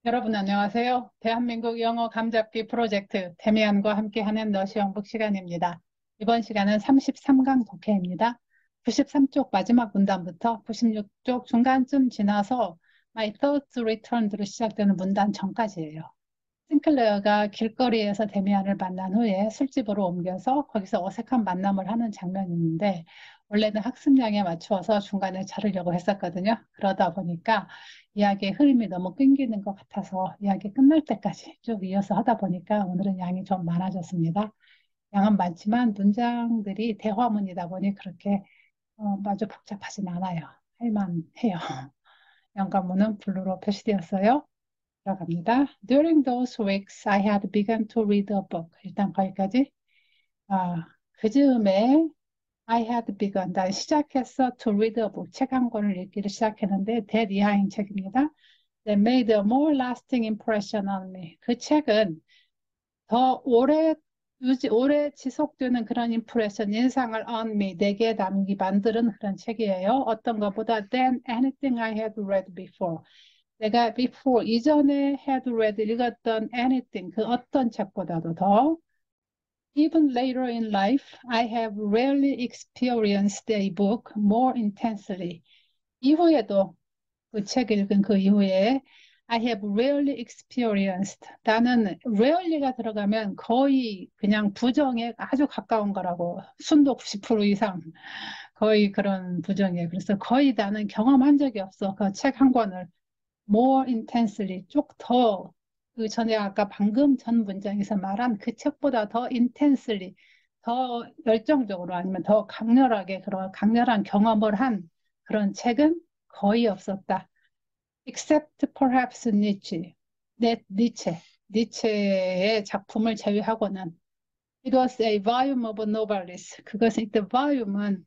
여러분 안녕하세요. 대한민국 영어 감잡기 프로젝트 데미안과 함께하는 너시 영북 시간입니다. 이번 시간은 33강 독해입니다. 93쪽 마지막 문단부터 96쪽 중간쯤 지나서 My thoughts returned로 시작되는 문단 전까지예요. 싱클레어가 길거리에서 데미안을 만난 후에 술집으로 옮겨서 거기서 어색한 만남을 하는 장면이 있는데 원래는 학습량에 맞추어서 중간에 자르려고 했었거든요. 그러다 보니까 이야기의 흐름이 너무 끊기는 것 같아서 이야기 끝날 때까지 쭉 이어서 하다 보니까 오늘은 양이 좀 많아졌습니다. 양은 많지만 문장들이 대화문이다 보니 그렇게 아주 복잡하진 않아요. 할만해요. 영감문은 블루로 표시되었어요. 들어갑니다. During those weeks, I had begun to read a book. 일단 거기까지. 그 즈음에 I had begun. 난 시작했어 to read a book. 책 한 권을 읽기를 시작했는데 that 이하인 책입니다. That made a more lasting impression on me. 그 책은 더 오래 지속되는 그런 impression, 인상을 on me, 내게 만드는 그런 책이에요. 어떤 것보다 than anything I had read before. 내가 before 이전에 had read 읽었던 anything 그 어떤 책보다도 더 even later in life I have rarely experienced a book more intensely. 이후에도 그 책 읽은 그 이후에 I have rarely experienced 나는 rarely가 들어가면 거의 그냥 부정에 아주 가까운 거라고 순도 90% 이상 거의 그런 부정이에요. 그래서 거의 나는 경험한 적이 없어. 그 책 한 권을 more intensely, 쭉 더, 그 전에 아까 방금 전 문장에서 말한 그 책보다 더 intensely, 더 열정적으로 아니면 더 강렬하게 그런 강렬한 경험을 한 그런 책은 거의 없었다. Except perhaps Nietzsche. 니체. 니체의 작품을 제외하고는 It was a volume of novelist. 그것은 the volume은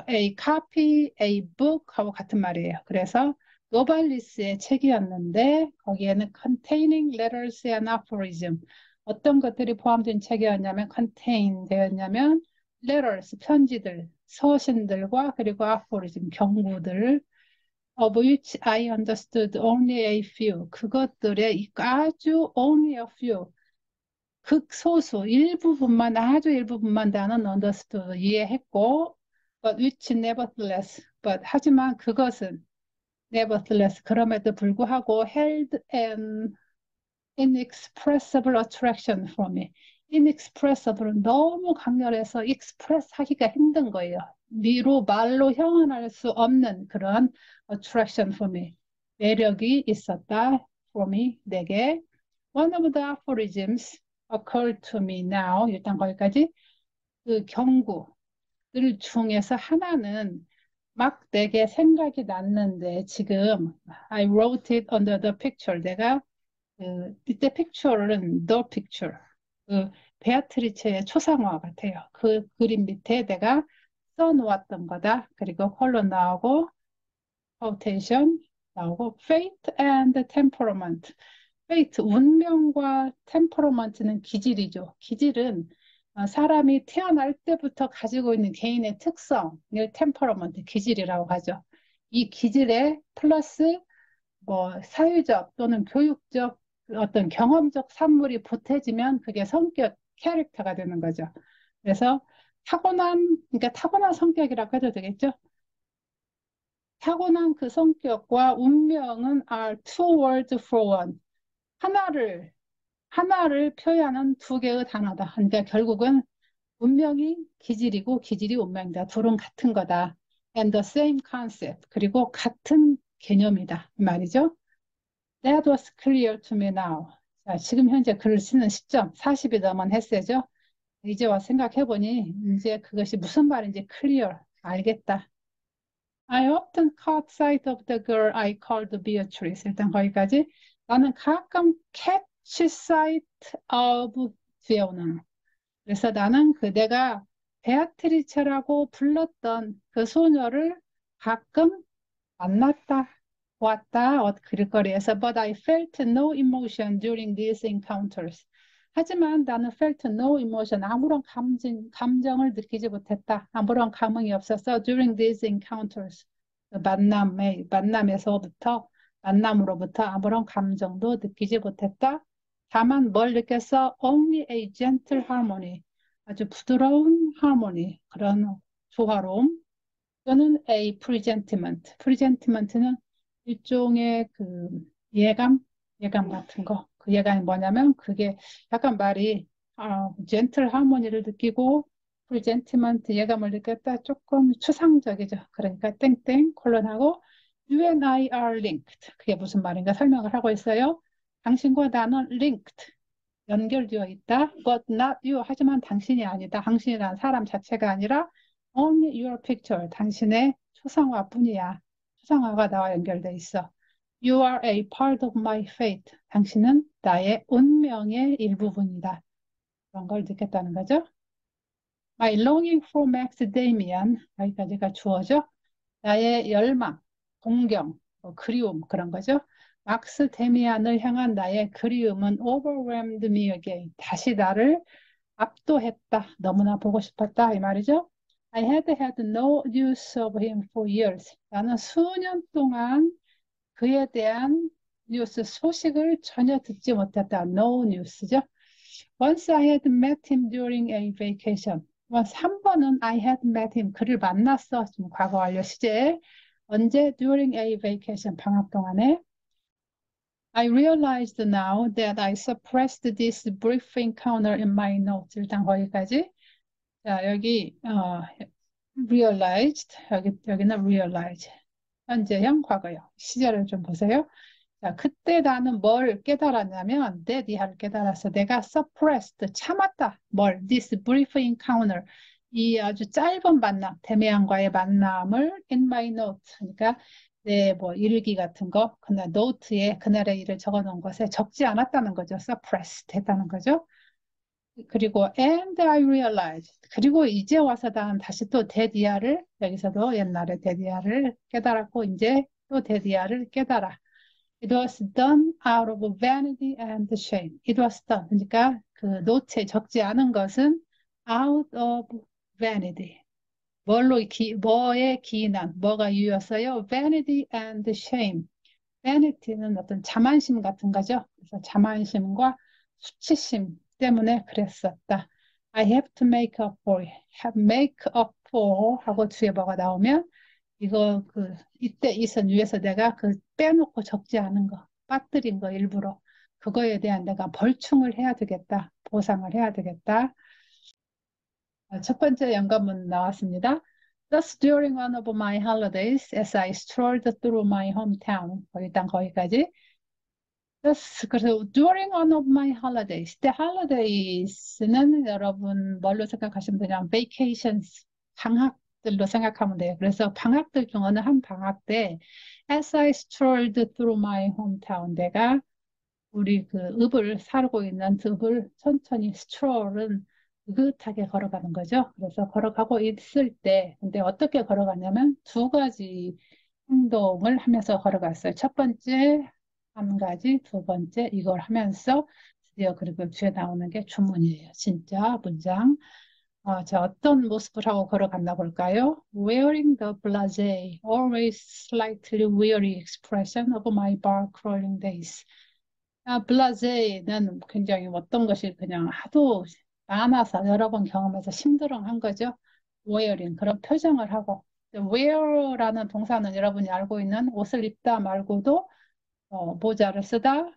a copy, a book 하고 같은 말이에요. 그래서 노발리스의 책이었는데 거기에는 containing letters and aphorism 어떤 것들이 포함된 책이었냐면 contain 되었냐면 letters 편지들 서신들과 그리고 aphorism 경고들 of which I understood only a few 그것들의 아주 only a few 극소수 일부분만 아주 일부분만 나는 understood 이해했고 but which nevertheless but 하지만 그것은 nevertheless 그럼에도 불구하고 held an inexpressible attraction for me. inexpressible은 너무 강렬해서 express 하기가 힘든 거예요. 말로 형언할 수 없는 그런 attraction for me. 매력이 있었다 for me, 내게. One of the aphorisms occurred to me now. 일단 거기까지 그 경구들 중에서 하나는 막 내게 생각이 났는데 지금 I wrote it under the picture. 내가 이때 픽처는 the picture. 그 베아트리체의 초상화 같아요. 그 그림 밑에 내가 써놓았던 거다. 그리고 컬러 나오고 quotation 나오고 fate and temperament. fate 운명과 temperament는 기질이죠. 기질은 사람이 태어날 때부터 가지고 있는 개인의 특성을 temperament 기질이라고 하죠. 이 기질에 플러스 뭐 사회적 또는 교육적 어떤 경험적 산물이 보태지면 그게 성격, 캐릭터가 되는 거죠. 그래서 그러니까 타고난 성격이라고 해도 되겠죠. 타고난 그 성격과 운명은 are two words for one. 하나를, 하나를 표현하는 두 개의 단어다. 그러니까 결국은 운명이 기질이고 기질이 운명이다. 둘은 같은 거다. And the same concept. 그리고 같은 개념이다. 이 말이죠. That was clear to me now. 자, 지금 현재 글을 쓰는 시점 40이 넘은 햇새죠. 이제 와 생각해보니 이제 그것이 무슨 말인지 clear 알겠다. I often caught sight of the girl I called Beatrice. 일단 거기까지. 나는 가끔 catch sight of Fiona. 그래서 나는 내가 베아트리체라고 불렀던 그 소녀를 가끔 만났다, 보았다, 길거리에서. But I felt no emotion during these encounters. 하지만 나는 felt no emotion, 아무런 감정을 느끼지 못했다. 아무런 감흥이 없었어. During these encounters. 만남에서부터 만남으로부터 아무런 감정도 느끼지 못했다. 다만 뭘 느꼈어? Only a gentle harmony. 아주 부드러운 하모니, 그런 조화로움. 또는 a presentiment. presentiment는 일종의 그 예감, 예감 같은 거. 그 예감이 뭐냐면 그게 약간 말이 gentle harmony를 느끼고 presentiment 예감을 느꼈다. 조금 추상적이죠. 그러니까 땡땡 콜론하고 you and I are linked. 그게 무슨 말인가 설명을 하고 있어요. 당신과 나는 linked. 연결되어 있다. But not you. 하지만 당신이 아니다. 당신이란 사람 자체가 아니라 only your picture. 당신의 초상화뿐이야. 초상화가 나와 연결돼 있어. You are a part of my fate. 당신은 나의 운명의 일부분이다. 그런 걸 느꼈다는 거죠. My longing for Max Damian. 여기까지가 주어죠. 나의 열망, 동경, 그리움 그런 거죠. 막스 데미안을 향한 나의 그리움은 overwhelmed me again. 다시 나를 압도했다. 너무나 보고 싶었다. 이 말이죠. I had had no news of him for years. 나는 수년 동안 그에 대한 뉴스 소식을 전혀 듣지 못했다. No news죠. Once I had met him during a vacation. once 한 번은 I had met him. 그를 만났어. 지금 과거 완료 시제. 언제? During a vacation. 방학 동안에. I realized now that I suppressed this brief encounter in my notes. 일단 거기까지. 자, 여기 realized. 여기는 realize. 현재형, 과거형. 시제를 좀 보세요. 자, 그때 나는 뭘 깨달았냐면 내 이하를 깨달았어. 내가 suppressed, 참았다. 뭘? This brief encounter. 이 아주 짧은 만남, 데미안과의 만남을 in my note. 그러니까 내 뭐 일기 같은 거, 그날 노트에 그날의 일을 적어놓은 것에 적지 않았다는 거죠. suppressed 했다는 거죠. 그리고 and I realized. 그리고 이제 와서 난 다시 또 데디아를 여기서도 옛날에 데디아를 깨달았고 이제 또 데디아를 깨달아. It was done out of vanity and shame. It was done. 그러니까 그 노트에 적지 않은 것은 out of vanity. 뭐에 기인한, 뭐가 이유였어요? Vanity and shame. vanity는 어떤 자만심 같은 거죠. 그래서 자만심과 수치심 때문에 그랬었다. I have to make up for, have make up for 하고 뒤에 뭐가 나오면 이거 이때 이선 위에서 내가 빼놓고 적지 않은 거, 빠뜨린 거 일부러 그거에 대한 내가 벌충을 해야 되겠다. 보상을 해야 되겠다. 첫 번째 연관문 나왔습니다. Thus, during one of my holidays, as I strolled through my hometown, 일단 거기까지. Thus, 그래서 during one of my holidays, the holidays는 여러분 뭘로 생각하시면 되냐면 vacations, 방학들로 생각하면 돼요. 그래서 방학들 중 어느 한 방학 때 as I strolled through my hometown, 내가 우리 읍을 살고 있는 읍을 천천히 stroll은 느긋하게 걸어가는 거죠. 그래서 걸어가고 있을 때, 근데 어떻게 걸어가냐면 두 가지 행동을 하면서 걸어갔어요. 첫 번째 한 가지, 두 번째 이걸 하면서 드디어 그리고 뒤에 나오는 게 주문이에요. 진짜 문장. 자, 어떤 모습을 하고 걸어갔나 볼까요? Wearing the blasé, always slightly weary expression of my bar crawling days. 블라제는 굉장히 어떤 것이 그냥 하도 많아서 여러 번 경험해서 심드렁한 거죠. 웨어링 그런 표정을 하고 wear라는 동사는 여러분이 알고 있는 옷을 입다 말고도 모자를 쓰다,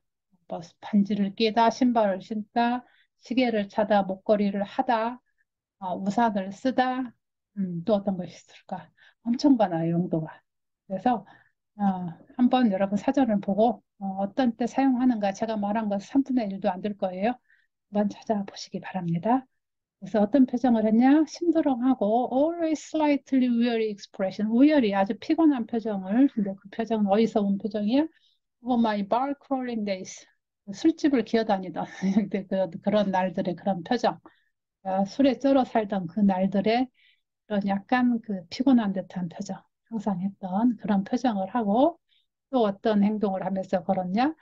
뭐 반지를 끼다, 신발을 신다, 시계를 차다, 목걸이를 하다, 우산을 쓰다, 또 어떤 것이 있을까? 엄청 많아요, 용도가. 그래서 한번 여러분 사전을 보고 어떤 때 사용하는가 제가 말한 것 3분의 1도 안 될 거예요. 한번 찾아보시기 바랍니다. 그래서 어떤 표정을 했냐? 심드렁하고 always slightly weary expression. weary 아주 피곤한 표정을. 근데 그 표정은 어디서 온 표정이야? Oh my bar crawling days. 술집을 기어다니던 근데 그런 날들의 그런 표정. 술에 쩔어 살던 그 날들의 그런 약간 피곤한 듯한 표정. 항상 했던 그런 표정을 하고 또 어떤 행동을 하면서 걸었냐?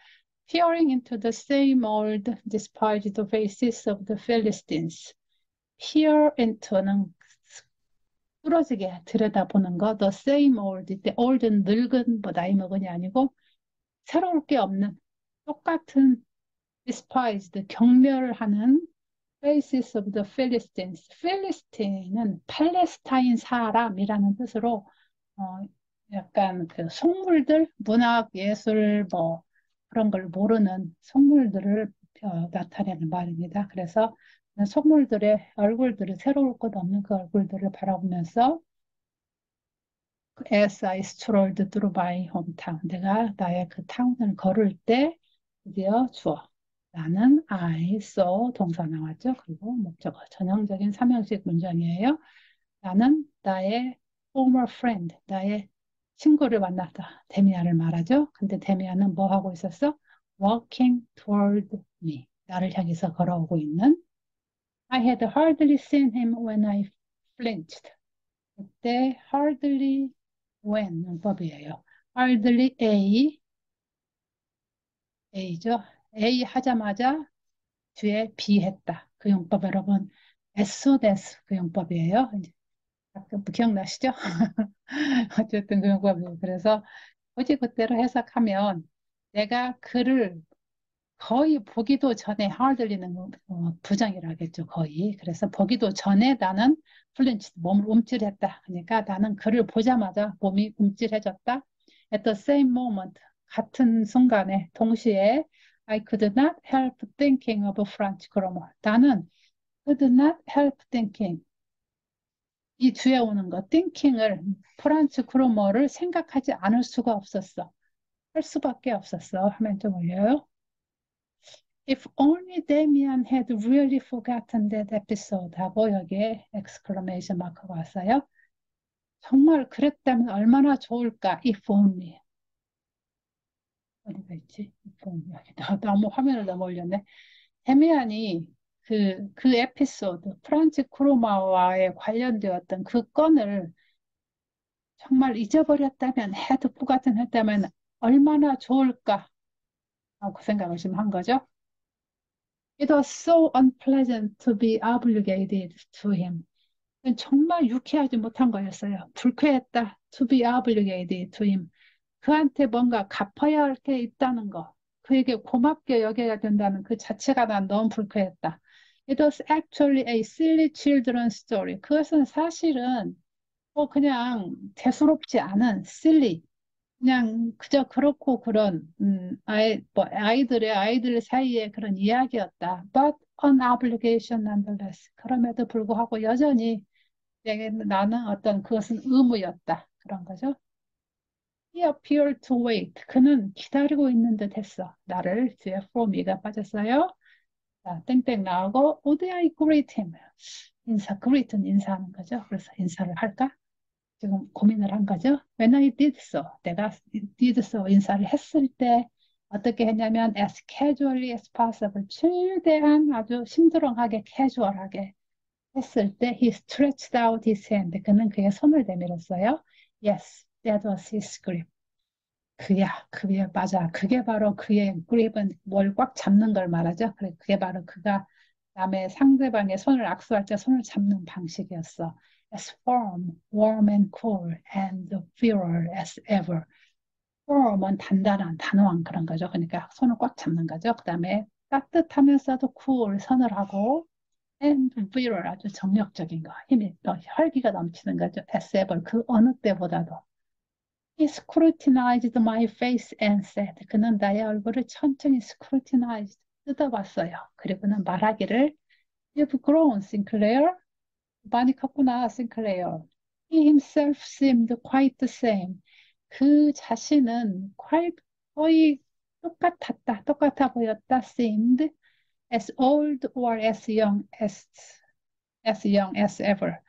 Peering into the same old despised faces of the Philistines. Peer into는 뚫어지게 들여다보는 거. The same old, the old은 늙은 뭐 나이 먹은이 아니고 새로울 게 없는 똑같은 despised, 경멸하는 faces of the Philistines. 필리스틴은 팔레스타인 사람이라는 뜻으로 약간 그 속물들, 문학, 예술 뭐 그런 걸 모르는 속물들을 나타내는 말입니다. 그래서 속물들의 얼굴들을 새로울 것 없는 그 얼굴들을 바라보면서 As I strolled through my hometown. 내가 나의 그 타운을 걸을 때 드디어 주어. 나는 I saw 동사 나왔죠. 그리고 목적어. 전형적인 삼형식 문장이에요. 나는 나의 former friend, 나의 친구를 만났다. 데미안을 말하죠. 근데 데미안은 뭐 하고 있었어? Walking toward me. 나를 향해서 걸어오고 있는. I had hardly seen him when I flinched. 그때 hardly when 문법이에요. hardly A죠. A 하자마자 뒤에 be 했다. 그 용법 여러분 as soon as 그 용법이에요. 이제 가끔 기억나시죠? 어쨌든 그 용법이에요. 그래서 굳이 그대로 해석하면 내가 그를 거의 보기도 전에 hardly는 부정이라겠죠. 거의. 그래서 보기도 전에 나는 플린치 몸을 움찔했다. 그러니까 나는 그를 보자마자 몸이 움찔해졌다. At the same moment 같은 순간에 동시에 I could not help thinking of French grammar. 나는 could not help thinking 이 뒤에 오는 거 thinking을 프란츠 그로머를 생각하지 않을 수가 없었어. 할 수밖에 없었어. 화면 좀 올려요. If only Damien had really forgotten that episode 하고 여기에 exclamation 마크가 왔어요. 정말 그랬다면 얼마나 좋을까? If only. 어디가 있지? If only. 너무 화면을 너무 올렸네. 데미안이 그 에피소드, 프란츠 크로마와의 관련되었던 그 건을 정말 잊어버렸다면, had forgotten 했다면 얼마나 좋을까? 하고 생각을 지금 한 거죠. It was so unpleasant to be obligated to him. 정말 유쾌하지 못한 거였어요. 불쾌했다. To be obligated to him. 그한테 뭔가 갚아야 할 게 있다는 거. 그에게 고맙게 여겨야 된다는 그 자체가 난 너무 불쾌했다. It was actually a silly children's story. 그것은 사실은 그냥 대수롭지 않은 silly. 그냥 그저 그렇고 그런 아이들 사이의 그런 이야기였다. But an obligation nonetheless. 그럼에도 불구하고 여전히 나는 어떤 그것은 의무였다. 그런 거죠. He appeared to wait. 그는 기다리고 있는 듯 했어. 나를 뒤에 for me가 빠졌어요. 자, 땡땡 나오고 would I greet him? greet는 인사하는 거죠. 그래서 인사를 할까? 지금 고민을 한 거죠. When I did so, 내가 did so 인사를 했을 때 어떻게 했냐면 as casually as possible, 최대한 아주 심드렁하게 캐주얼하게 했을 때 he stretched out his hand. 그는 그의 손을 내밀었어요. Yes, that was his grip. 그게 맞아. 그게 바로 그의 grip은 뭘 꽉 잡는 걸 말하죠. 그래, 그게 바로 그가 남의 상대방의 손을 악수할 때 손을 잡는 방식이었어. As firm, warm and cool, and virile as ever. firm은 단단한, 단호한 그런 거죠. 그러니까 손을 꽉 잡는 거죠. 그 다음에 따뜻하면서도 cool, 서늘하고 and virile, 아주 정력적인 거. 힘이, 활기가 넘치는 거죠. as ever, 그 어느 때보다도. He scrutinized my face and said, 그는 나의 얼굴을 천천히 scrutinized, 뜯어봤어요. 그리고는 말하기를, You've grown, Sinclair. 많이 컸구나, Sinclair. He himself seemed quite the same. 그 자신은 거의 똑같아 보였다, seemed as old or as young as ever.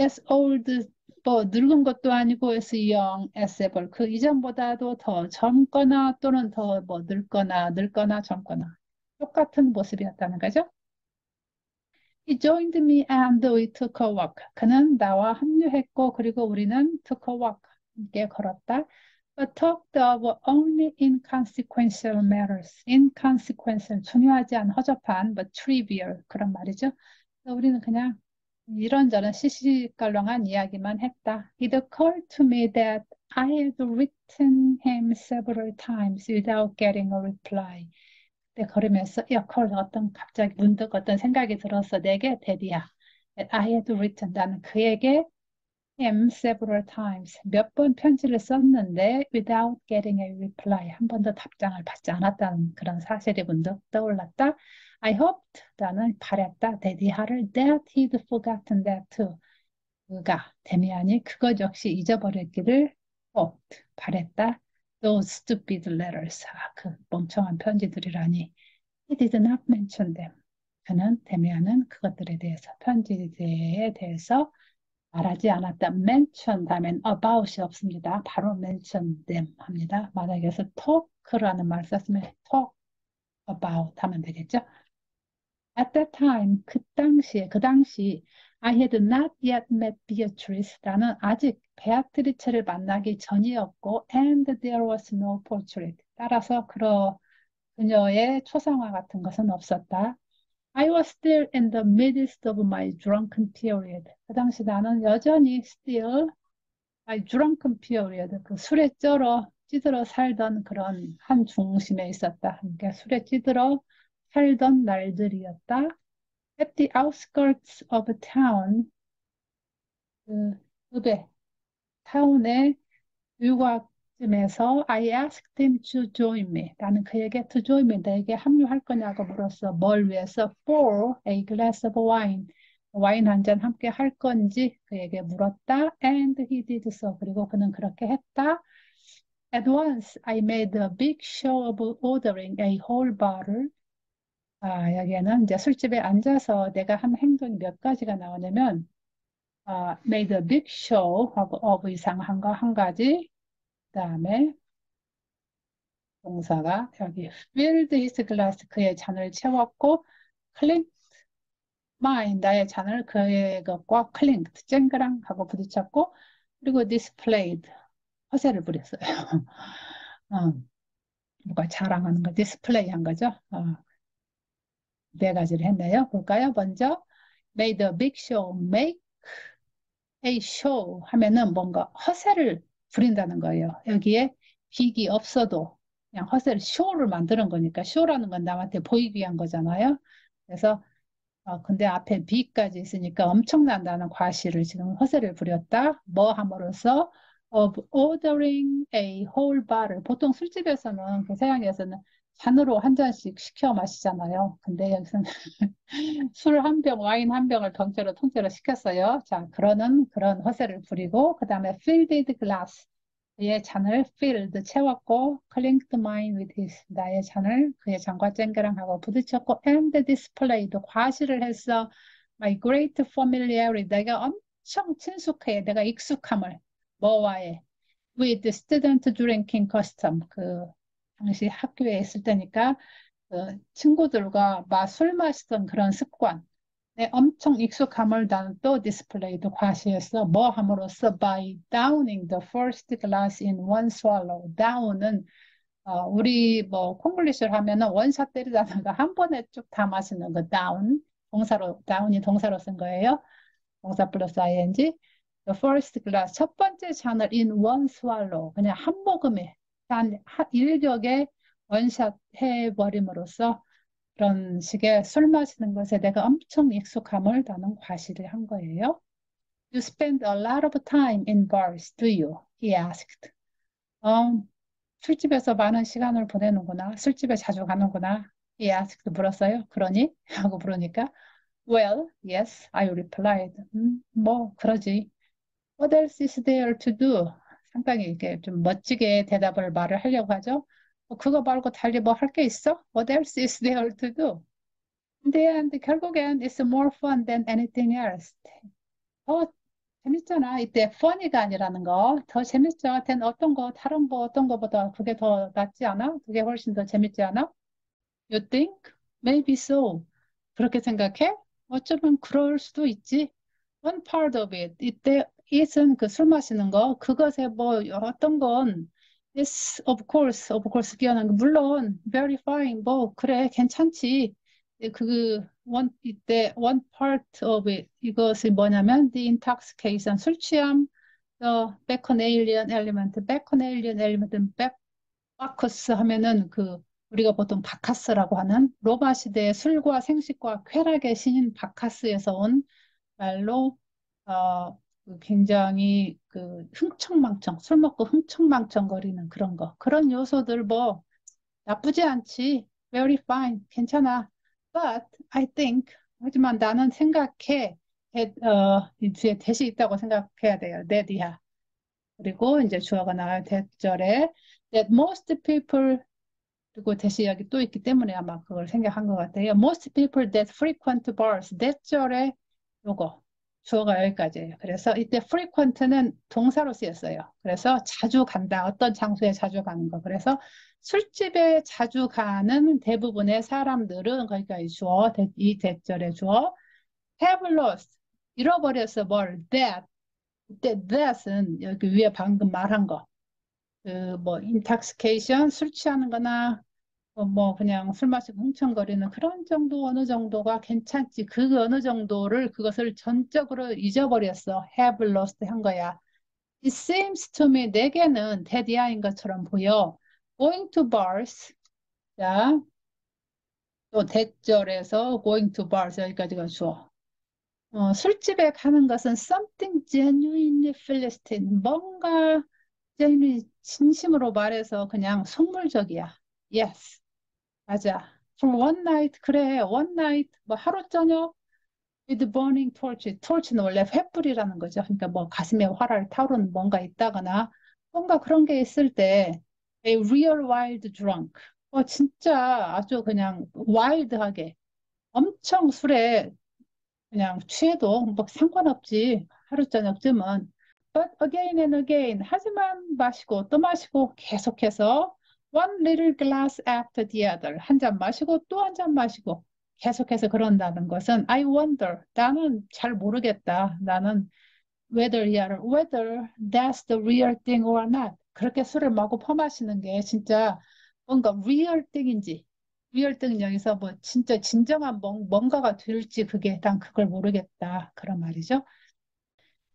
As old, 뭐 늙은 것도 아니고 as young as ever. 그 이전보다도 더 젊거나 또는 더 뭐 늙거나 젊거나 똑같은 모습이었다는 거죠. He joined me and we took a walk. 그는 나와 합류했고 그리고 우리는 took a walk. 함께 걸었다. But talked of only inconsequential matters. inconsequential, 중요하지 않은 허접한, but trivial 그런 말이죠. 우리는 그냥 이런저런 시시껄렁한 이야기만 했다. It occurred to me that I had written him several times without getting a reply. 그때 걸으면서 갑자기 문득 어떤 생각이 들었어. 내게 데디야. I had written 나는 그에게 him several times 몇 번 편지를 썼는데 without getting a reply 한 번도 답장을 받지 않았다는 그런 사실이 문득 떠올랐다. I hoped 나는 바랬다. 데디하를 that he'd forgotten that too. 그가 데미안이 그것 역시 잊어버렸기를 hoped 바랬다. Those stupid letters. 그 멍청한 편지들이라니. He did not mention them. 그는 데미안은 그것들에 대해서 편지에 대해서 말하지 않았다. mention 다음엔 about이 없습니다. 바로 mention them 합니다. 만약에 여기서 talk라는 말 썼으면 talk about 하면 되겠죠. At that time, 그 당시 I had not yet met Beatrice. 나는 아직 베아트리체를 만나기 전이었고 and there was no portrait. 따라서 그녀의 초상화 같은 것은 없었다. I was still in the midst of my drunken period. 그 당시 나는 여전히 still my drunken period, 그 술에 찌들어 살던 그런 한 중심에 있었다. 그러니까 술에 찌들어 살던 날들이었다. At the outskirts of town, 그 읍의 타운의 유곽쯤에서 I asked him to join me. 나는 그에게 to join me, 내게 합류할 거냐고 물었어. 뭘 위해서? For a glass of wine. 와인 한 잔 함께 할 건지 그에게 물었다. And he did so. 그리고 그는 그렇게 했다. At once, I made a big show of ordering a whole bottle. 여기에는 이제 술집에 앉아서 내가 한 행동이 몇 가지가 나오냐면, made a big show of 이상 한 가지. 그 다음에 동사가 여기 filled his glass 그의 잔을 채웠고 clinked mine 나의 잔을 그의 것과 clinked 쨍그랑 하고 부딪혔고 그리고 displayed 허세를 부렸어요. 누가 자랑하는 거 디스플레이 한 거죠. 네 가지를 했네요. 볼까요? 먼저 made a big show, make a show 하면은 뭔가 허세를 부린다는 거예요. 여기에 빅이 없어도 그냥 허세를 쇼를 만드는 거니까 쇼라는 건 남한테 보이기 위한 거잖아요. 그래서 근데 앞에 빅까지 있으니까 엄청난다는 과시를 지금 허세를 부렸다. 뭐 함으로써 of ordering a whole barrel. 보통 술집에서는 그 서양에서는 잔으로 한 잔씩 시켜 마시잖아요. 근데 여기서는 술 한 병, 와인 한 병을 통째로 시켰어요. 자, 그런 허세를 부리고, 그 다음에 filled glass. 그의 잔을 filled, 채웠고, clinked mine with his. 나의 잔을 그의 잔과 쨍그랑하고 부딪혔고, and displayed. 과시를 했어. My great familiarity. 내가 엄청 친숙해. 내가 익숙함을. 뭐와의? With the student drinking custom. 당시 학교에 있을 때니까, 친구들과 술 마시던 그런 습관, 엄청 익숙함을 나는 또 디스플레이도 과시했어. 뭐 함으로써 by downing the first glass in one swallow. down은 우리 뭐 콩글리시를 하면은 원샷 때리다가 한 번에 쭉 다 마시는 거 down. down이 동사로 쓴 거예요. 동사 플러스 ing. The first glass 첫 번째 잔을 in one swallow 그냥 한 모금에 단 일격에 원샷 해버림으로써 그런 식의 술 마시는 것에 내가 엄청 익숙함을 나는 과시를 한 거예요. You spend a lot of time in bars, do you? He asked. 술집에서 많은 시간을 보내는구나. 술집에 자주 가는구나. He asked. 물었어요. 그러니? 하고 물으니까 Well, yes, I replied. 뭐 그러지. What else is there to do? 상당히 이렇게 좀 멋지게 말을 하려고 하죠. 그거 말고 달리 뭐 할 게 있어? What else is there to do? 근데 결국엔 it's more fun than anything else. 더 재밌잖아. 이때 funny가 아니라는 거. 더 재밌죠. 다른 거 어떤 거보다 그게 더 낫지 않아? 그게 훨씬 더 재밌지 않아? You think? Maybe so. 그렇게 생각해? 어쩌면 그럴 수도 있지. One part of it. 이때 it은 그 술 마시는 거. 그것에 뭐 어떤 건 Yes, of course 끼어난 거. 물론 very fine. 뭐 그래 괜찮지. 이때 one part of it 이것이 뭐냐면 the intoxication 술 취함 bacchanalian element, bacchanalian element은 바커스 하면은 우리가 보통 바카스라고 하는 로마 시대의 술과 생식과 쾌락의 신인 바카스에서 온 말로 굉장히 흥청망청 술 먹고 흥청망청거리는 그런 요소들 뭐 나쁘지 않지. Very fine. 괜찮아. But I think 하지만 나는 생각해. 이 뒤에 that이 있다고 생각해야 돼요. that이야. 그리고 이제 주어가 나와요. that절에 that most people 그리고 대시 여기 또 있기 때문에 아마 그걸 생각한 것 같아요. Most people that frequent bars. that절에 요거 주어가 여기까지예요. 그래서 이때 frequent는 동사로 쓰였어요. 그래서 자주 간다. 어떤 장소에 자주 가는 거. 그래서 술집에 자주 가는 대부분의 사람들은 거기까지 주어. 이 that절에 주어. have lost. 잃어버렸어. 뭘? that. 이때 that은 여기 위에 방금 말한 거. 뭐 intoxication 술 취하는 거나 뭐 그냥 술 마시고 흥청거리는 그런 정도 어느 정도가 괜찮지. 그 어느 정도를 그것을 전적으로 잊어버렸어. have lost 한 거야. It seems to me 내게는 대디아인 것처럼 보여. Going to bars. 자, 또 대절에서 going to bars 여기까지가 주어. 술집에 가는 것은 something genuinely Philistine. 뭔가 genuinely 진심으로 말해서 그냥 속물적이야. Yes. 맞아. For one night, 그래. one night, 뭐 하루 저녁 with burning torch. torch는 원래 횃불이라는 거죠. 그러니까 뭐 가슴에 활활 타오르는 뭔가 있다거나 뭔가 그런 게 있을 때 a real wild drunk. 진짜 아주 그냥 wild하게 엄청 술에 그냥 취해도 뭐 상관없지. 하루 저녁쯤은. But again and again. 하지만 마시고 또 마시고 계속해서 one little glass after the other. 한 잔 마시고 또 한 잔 마시고 계속해서 그런다는 것은 I wonder. 나는 잘 모르겠다. 나는 whether that's the real thing or not. 그렇게 술을 마구 퍼마시는 게 진짜 뭔가 real thing인지 real thing은 여기서 뭐 진짜 진정한 뭔가가 될지 그게 난 그걸 모르겠다. 그런 말이죠.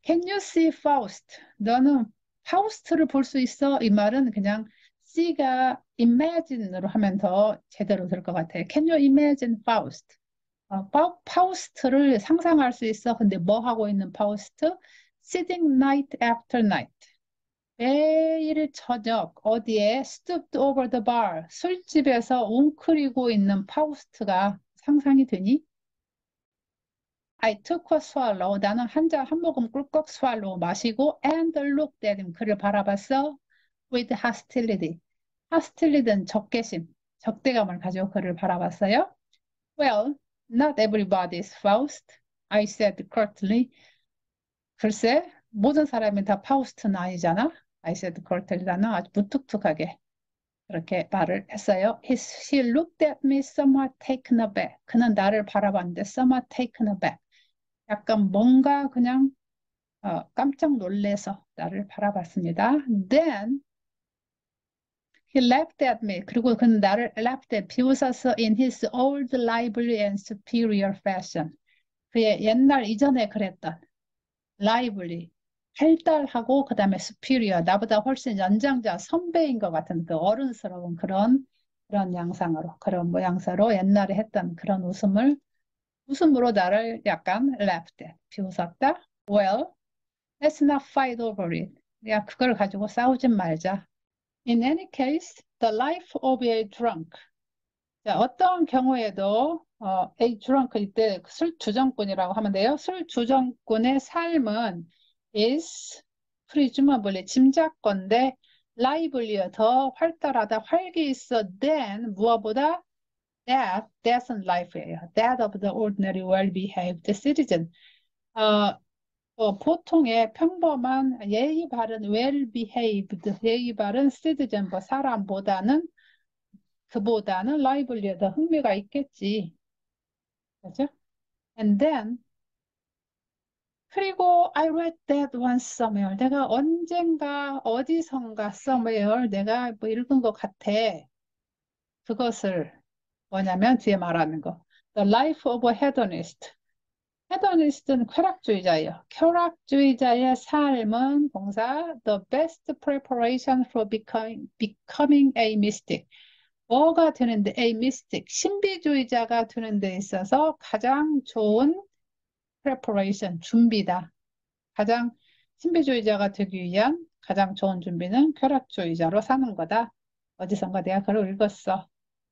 Can you see Faust? 너는 파우스트를 볼 수 있어? 이 말은 그냥 C가 imagine으로 하면 더 제대로 될 것 같아요. Can you imagine Faust? 파우스트를 상상할 수 있어? 근데 뭐 하고 있는 파우스트? Sitting night after night. 매일 저녁 어디에 stooped over the bar. 술집에서 웅크리고 있는 파우스트가 상상이 되니? I took a swallow. 나는 한 모금 꿀꺽 swallow 마시고 and looked at him. 그를 바라봤어. With hostility. hostility는 적개심, 적대감을 가지고 그를 바라봤어요. Well, not everybody's Faust. I said curtly. 글쎄, 모든 사람이 다 파우스트는 아니잖아. I said curtly. 나는 아주 무뚝뚝하게 그렇게 말을 했어요. She looked at me somewhat taken aback. 그는 나를 바라봤는데 somewhat taken aback. 약간 뭔가 그냥 깜짝 놀래서 나를 바라봤습니다. Then he laughed at me. 그리고 그는 나를 laughed at, 비웃어서 in his old lively and superior fashion. 그의 옛날 이전에 그랬던 lively, 활달하고 그 다음에 superior, 나보다 훨씬 연장자, 선배인 것 같은 그 어른스러운 그런 양상으로, 그런 모양새로 옛날에 했던 그런 웃음으로 나를 약간 laughed at, 비웃었다. Well, let's not fight over it. 야, 그걸 가지고 싸우진 말자. In any case, the life of a drunk. 자, 어떤 경우에도 a drunk 이때 술 주정꾼이라고 하면 돼요. 술 주정꾼의 삶은 is presumably 짐작건데 livelier 더 활달하다 활기 있어 than 무엇보다 that은 life예요. that of the ordinary well-behaved citizen. 보통의 평범한 예의 바른 well-behaved 예의 바른 citizen 뭐 사람보다는 그보다는 lively에 더 흥미가 있겠지. 그죠? And then 그리고 I read that once somewhere. 내가 언젠가 어디선가 somewhere 내가 뭐 읽은 것 같아. 그것을 뭐냐면 뒤에 말하는 거. The life of a hedonist. 헤더니스트는 쾌락주의자예요. 쾌락주의자의 삶은 동사 the best preparation for becoming a mystic. 뭐가 되는데 a mystic, 신비주의자가 되는 데 있어서 가장 좋은 preparation, 준비다. 가장 신비주의자가 되기 위한 가장 좋은 준비는 쾌락주의자로 사는 거다. 어디선가 내가 글을 읽었어.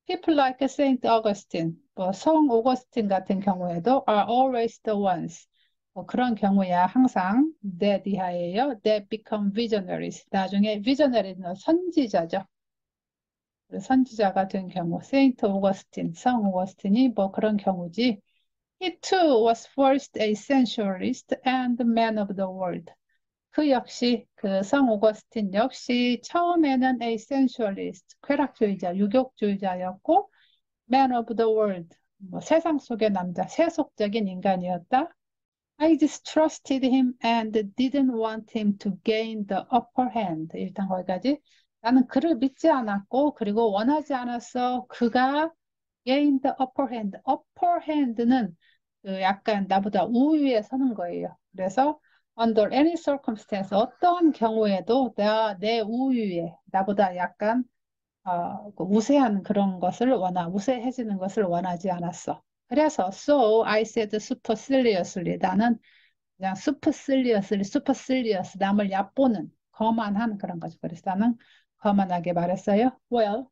People like Saint Augustine, 성 오거스틴 같은 경우에도 are always the ones. 그런 경우야 항상 that 이하예요. That become visionaries. 나중에 visionary는 선지자죠. 선지자가 된 경우, 세인트 오거스틴, 성 오거스틴이 그런 경우지. He too was first a sensualist and man of the world. 그 역시 그 성 오거스틴 역시 처음에는 a sensualist, 쾌락주의자, 유격주의자였고 man of the world, 세상 속의 남자, 세속적인 인간이었다. I distrusted him and didn't want him to gain the upper hand. 일단 거기까지. 나는 그를 믿지 않았고 그리고 원하지 않았어. 그가 gain the upper hand. upper hand는 그 약간 나보다 우위에 서는 거예요. 그래서 under any circumstance, 어떤 경우에도 내 우위에 나보다 약간 그 우세한 그런 것을 우세해지는 것을 원하지 않았어. 그래서 so I said superciliously, 나는 그냥 supercilious, 남을 얕보는 거만한 그런 거죠. 그래서 나는 거만하게 말했어요. Well,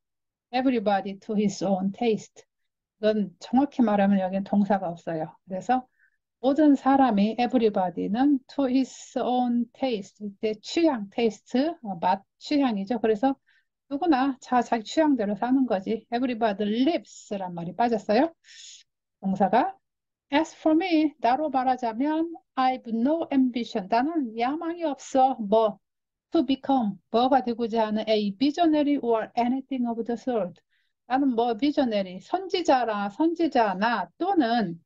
everybody to his own taste. 이건 정확히 말하면 여기는 동사가 없어요. 그래서 모든 사람이 everybody는 to his own taste, 이때 취향, taste, 맛, 취향이죠. 그래서 누구나 자기 취향대로 사는 거지. Everybody lives란 말이 빠졌어요. 동사가. As for me, 나로 말하자면 I've no ambition. 나는 야망이 없어. to become, 뭐가 되고자 하는 a visionary or anything of the sort. 나는 visionary, 선지자나 또는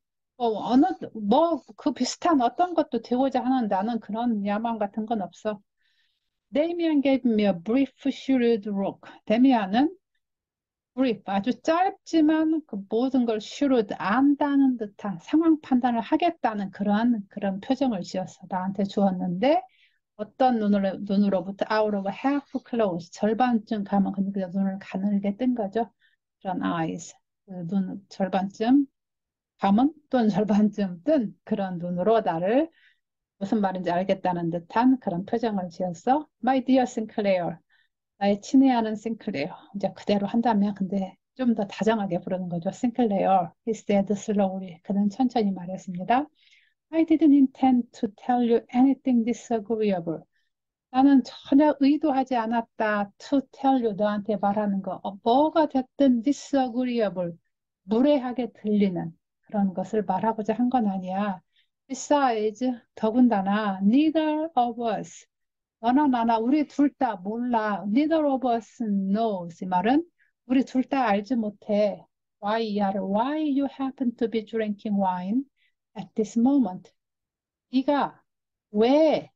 그 비슷한 어떤 것도 되고자 하는 나는 그런 야망 같은 건 없어. 데미안 gave me a brief shrewd look. 데미안은 brief, 아주 짧지만 그 모든 걸 shrewd, 안다는 듯한 상황 판단을 하겠다는 그런 표정을 지었어. 나한테 주었는데 어떤 눈으로부터 out of half closed, 절반쯤 가면 그냥 눈을 가늘게 뜬 거죠. 그런 eyes, 눈 절반쯤 감은 또는 절반쯤 뜬 그런 눈으로 나를 무슨 말인지 알겠다는 듯한 그런 표정을 지었어. My dear Sinclair, 나의 친애하는 싱클레어. 이제 그대로 한다면 근데 좀 더 다정하게 부르는 거죠. Sinclair, he said slowly. 그는 천천히 말했습니다. I didn't intend to tell you anything disagreeable. 나는 전혀 의도하지 않았다. To tell you, 너한테 말하는 거. 뭐가 됐든 disagreeable, 무례하게 들리는 그런 것을 말하고자 한 건 아니야. Besides, 더군다나, neither of us, 너나 나나 우리 둘 다 몰라. Neither of us knows. 이 말은 우리 둘 다 알지 못해. why you happen to be drinking wine at this moment. 네가 왜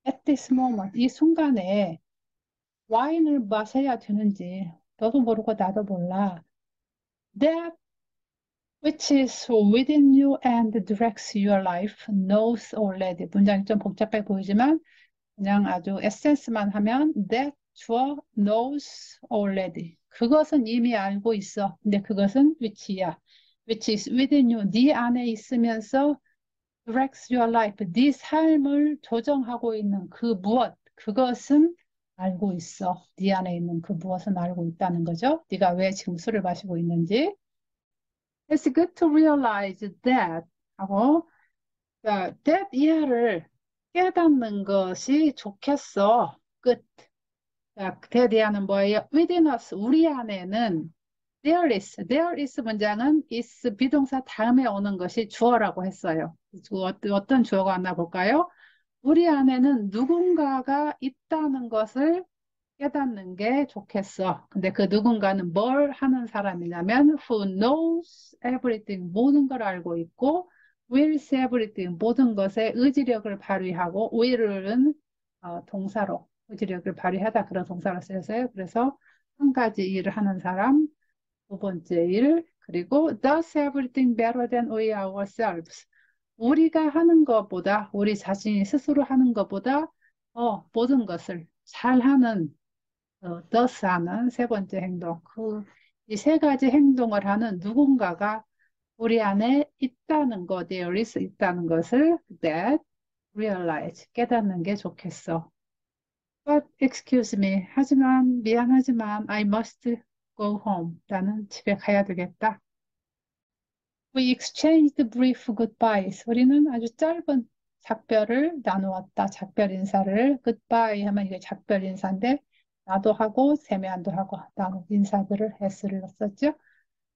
at this moment, 이 순간에 와인을 마셔야 되는지 너도 모르고 나도 몰라. That which is within you and directs your life knows already. 문장이 좀 복잡해 보이지만 그냥 아주 에센스만 하면 that 주어 knows already. 그것은 이미 알고 있어. 근데 그것은 which야. which is within you. 네 안에 있으면서 directs your life. 네 삶을 조정하고 있는 그 무엇. 그것은 알고 있어. 네 안에 있는 그 무엇은 알고 있다는 거죠. 네가 왜 지금 술을 마시고 있는지. It's good to realize that 하고 that 이하를 깨닫는 것이 좋겠어. 끝. 자, that이하는 뭐예요? Within us, 우리 안에는 there is 문장은 is 비동사 다음에 오는 것이 주어라고 했어요. 어떤 주어가 왔나 볼까요? 우리 안에는 누군가가 있다는 것을 깨닫는 게 좋겠어. 근데 그 누군가는 뭘 하는 사람이냐면 who knows everything, 모든 걸 알고 있고 wills everything, 모든 것에 의지력을 발휘하고 will은 동사로 의지력을 발휘하다 그런 동사로 쓰여서요. 그래서 한 가지 일을 하는 사람, 두 번째 일, 그리고 does everything better than we ourselves. 우리가 하는 것보다, 우리 자신이 스스로 하는 것보다, 모든 것을 잘하는, thus 하는 세 번째 행동. 이 세 가지 행동을 하는 누군가가 우리 안에 있다는 것, there is 있다는 것을 that realize, 깨닫는 게 좋겠어. But excuse me, 하지만 미안하지만 I must go home. 나는 집에 가야 되겠다. We exchanged brief goodbyes. 우리는 아주 짧은 작별을 나누었다. 작별 인사를 goodbye 하면 이게 작별 인사인데 나도 하고 세미안도 하고 나는 인사들을 s를 썼죠.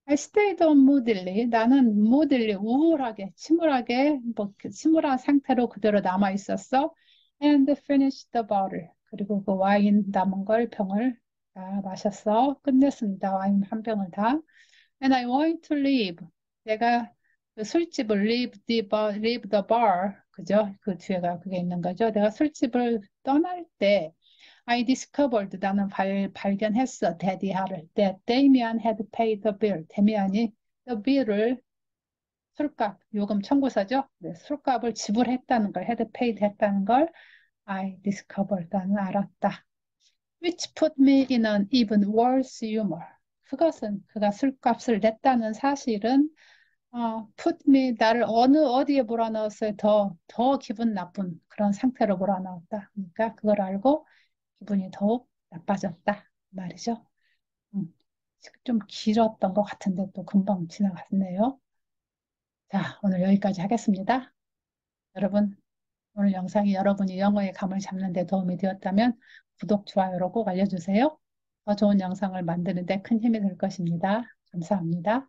I stayed on moodily. 나는 moodily 우울하게 침울하게 침울한 상태로 그대로 남아 있었어. And finished the bottle. 그리고 그 와인 남은 걸 병을 다 마셨어. 끝냈습니다. 와인 한 병을 다. And I want to leave. 내가 그 술집을 leave the bar. 그죠? 그 뒤에가 그게 있는 거죠. 내가 술집을 떠날 때 I discovered 나는 발견했어. 데디하를. That Damien had paid the bill. 데미안이 the bill을 술값, 요금 청구서죠. 네, 술값을 지불했다는 걸, had paid 했다는 걸 I discovered 나는 알았다. Which put me in an even worse humor. 그것은 그가 술값을 냈다는 사실은 put me 나를 어디에 몰아넣었어요? 더 기분 나쁜 그런 상태로 몰아넣었다. 그러니까 그걸 알고 기분이 더욱 나빠졌다. 말이죠. 음, 좀 길었던 것 같은데 또 금방 지나갔네요. 자, 오늘 여기까지 하겠습니다. 여러분, 오늘 영상이 여러분이 영어의 감을 잡는 데 도움이 되었다면 구독, 좋아요로 꼭 알려주세요. 더 좋은 영상을 만드는 데 큰 힘이 될 것입니다. 감사합니다.